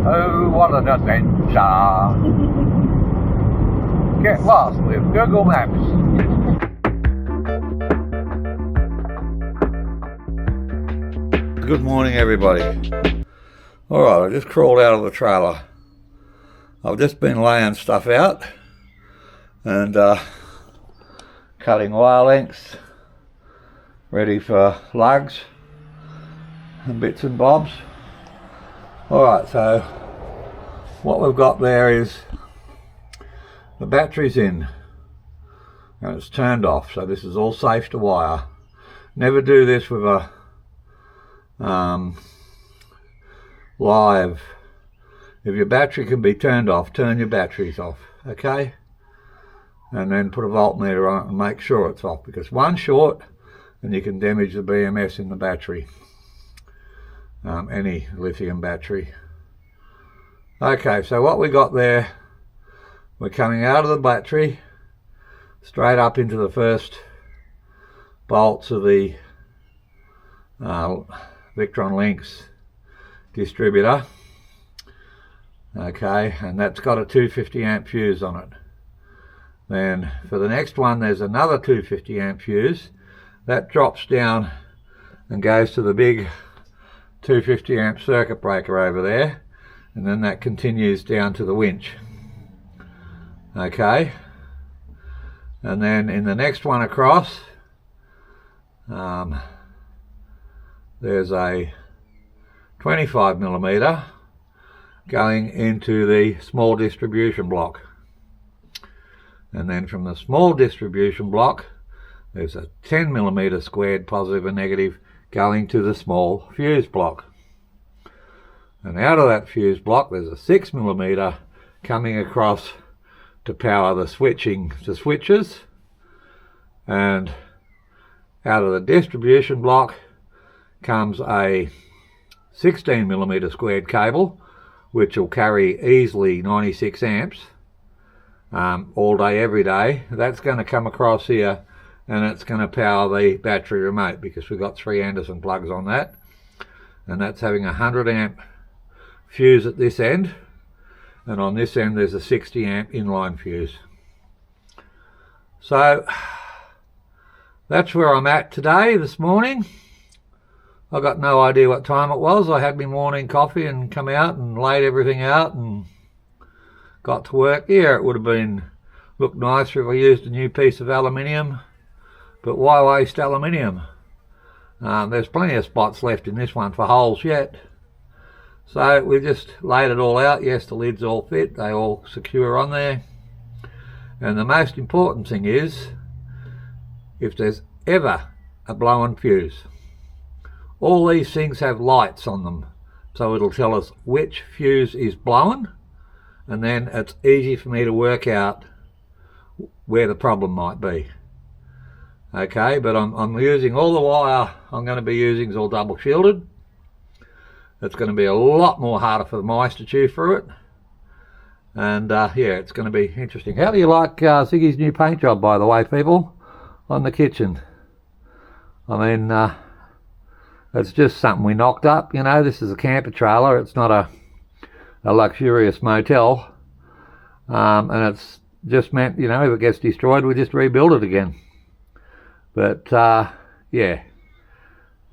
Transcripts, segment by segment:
Oh, what an adventure! Get lost with Google Maps. Good morning, everybody. Alright, I just crawled out of the trailer. I've just been laying stuff out and cutting wire lengths, ready for lugs and bits and bobs. Alright, so what we've got there is the battery's in and it's turned off, so this is all safe to wire. Never do this with a live. If your battery can be turned off, turn your batteries off, okay? And then put a voltmeter on it and make sure it's off, because one short and you can damage the BMS in the battery, any lithium battery. Okay, so what we got there, we're coming out of the battery straight up into the first bolts of the Victron Links distributor. Okay, and that's got a 250 amp fuse on it. Then for the next one there's another 250 amp fuse that drops down and goes to the big 250 amp circuit breaker over there, and then that continues down to the winch. Okay, and then in the next one across there's a 25mm going into the small distribution block, and then from the small distribution block there's a 10mm squared positive and negative going to the small fuse block, and out of that fuse block there's a 6mm coming across to power the switches, and out of the distribution block comes a 16mm squared cable which will carry easily 96 amps all day every day. That's going to come across here and it's going to power the battery remote, because we've got 3 Anderson plugs on that, and that's having a 100 amp fuse at this end, and on this end there's a 60 amp inline fuse. So that's where I'm at today, this morning. I got no idea what time it was. I had my morning coffee and come out and laid everything out and got to work. Yeah, it would have looked nicer if I used a new piece of aluminium, but why waste aluminium? There's plenty of spots left in this one for holes yet. So we just laid it all out. Yes, the lids all fit, they all secure on there. And the most important thing is, if there's ever a blown fuse, all these things have lights on them, so it'll tell us which fuse is blown, and then it's easy for me to work out where the problem might be. Okay, but I'm using all the wire I'm going to be using is all double shielded. It's going to be a lot more harder for the mice to chew through it, and yeah, it's going to be interesting. How do you like Ziggy's new paint job, by the way, people, on the kitchen? I mean, it's just something we knocked up, you know. This is a camper trailer, it's not a luxurious motel, and it's just meant, you know, if it gets destroyed we just rebuild it again. But yeah,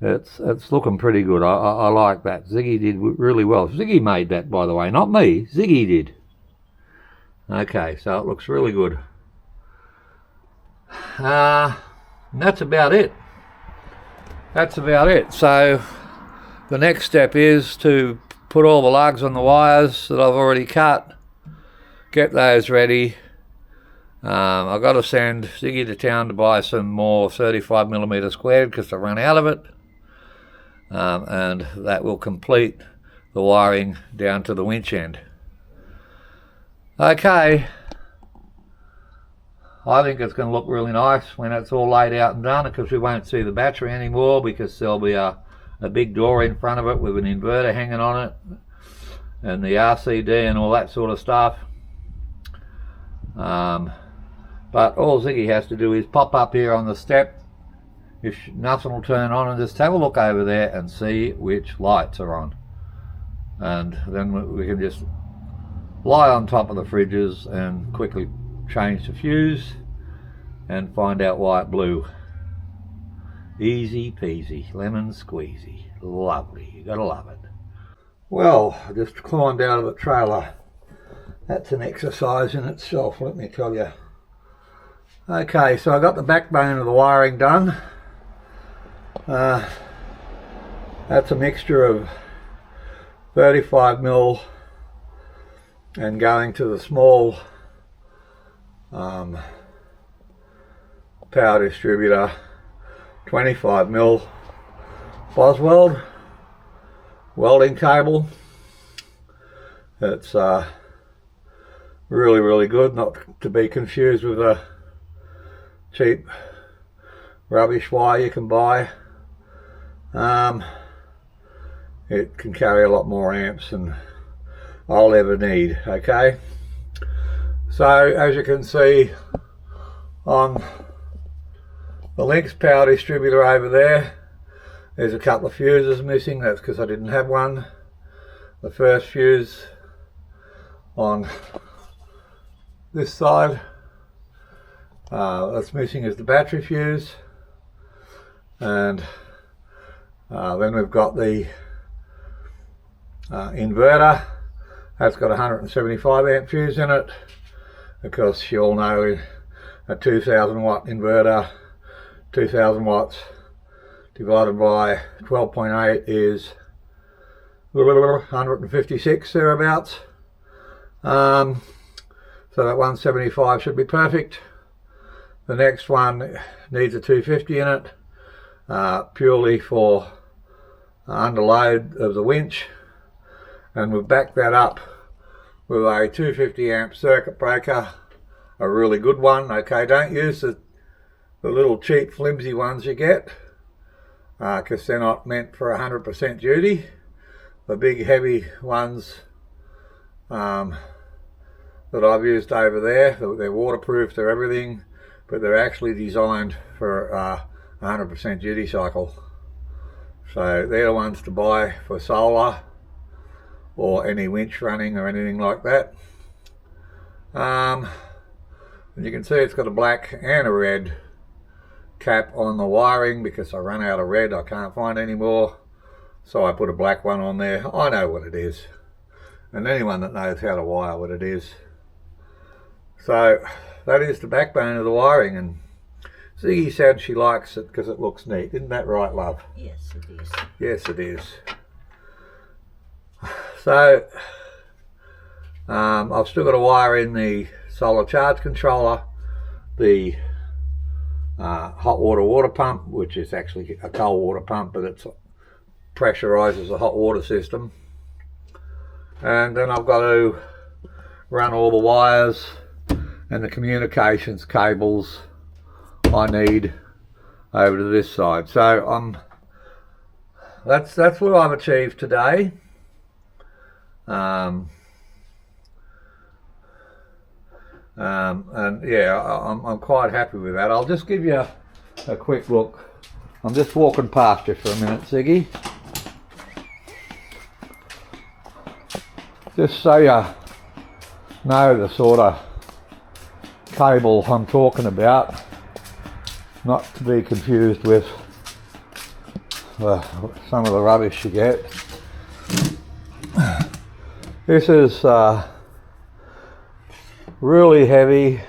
it's looking pretty good. I like that. Ziggy did really well. Ziggy made that, by the way, not me. Ziggy did. Okay, so it looks really good. And that's about it. So the next step is to put all the lugs on the wires that I've already cut, get those ready. I've got to send Ziggy to town to buy some more 35mm squared because I run out of it, and that will complete the wiring down to the winch end. Okay, I think it's going to look really nice when it's all laid out and done, because we won't see the battery anymore, because there'll be a big door in front of it with an inverter hanging on it and the RCD and all that sort of stuff. But all Ziggy has to do is pop up here on the step, if nothing will turn on, and just have a look over there and see which lights are on. and then we can just lie on top of the fridges and quickly change the fuse and find out why it blew. Easy peasy, lemon squeezy. Lovely, you gotta love it. Well, I just climbed out of the trailer. That's an exercise in itself, let me tell you. Okay, so I got the backbone of the wiring done. That's a mixture of 35mm and going to the small power distributor, 25mm Boswell welding cable. It's really good, not to be confused with a cheap rubbish wire you can buy. It can carry a lot more amps than I'll ever need. Okay, so as you can see on the Lynx power distributor over there's a couple of fuses missing. That's because I didn't have one. The first fuse on this side that's missing is the battery fuse, and then we've got the inverter. That's got a 175 amp fuse in it, because you all know a 2000 watt inverter, 2000 watts divided by 12.8 is 156 thereabouts. So that 175 should be perfect. The next one needs a 250 in it, purely for underload of the winch, and we've backed that up with a 250 amp circuit breaker, a really good one. Okay, don't use the little cheap flimsy ones you get, because they're not meant for 100% duty. The big heavy ones that I've used over there, they're waterproof, they're everything, but they're actually designed for 100% duty cycle. So they're the ones to buy for solar or any winch running or anything like that. And you can see it's got a black and a red cap on the wiring, because I ran out of red, I can't find any more, so I put a black one on there. I know what it is, and anyone that knows how to wire what it is. So that is the backbone of the wiring, and Ziggy said she likes it because it looks neat. Isn't that right, love? Yes, it is. Yes, it is. So I've still got to wire in the solar charge controller, the hot water pump, which is actually a cold water pump, but it pressurizes the hot water system. And then I've got to run all the wires and the communications cables I need over to this side. So that's what I've achieved today. And yeah, I'm quite happy with that. I'll just give you a quick look. I'm just walking past you for a minute, Ziggy, just so you know the sort of cable I'm talking about, not to be confused with some of the rubbish you get. This is really heavy,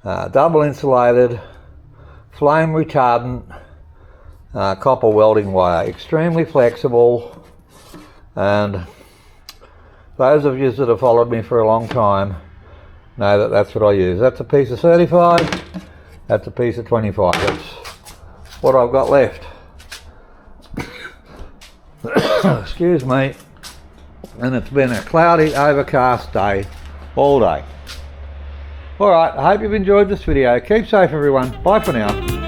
double insulated, flame retardant copper welding wire, extremely flexible, and those of you that have followed me for a long time know that that's what I use. That's a piece of 35, that's a piece of 25. That's what I've got left. Excuse me. And it's been a cloudy, overcast day all day. Alright, I hope you've enjoyed this video. Keep safe everyone. Bye for now.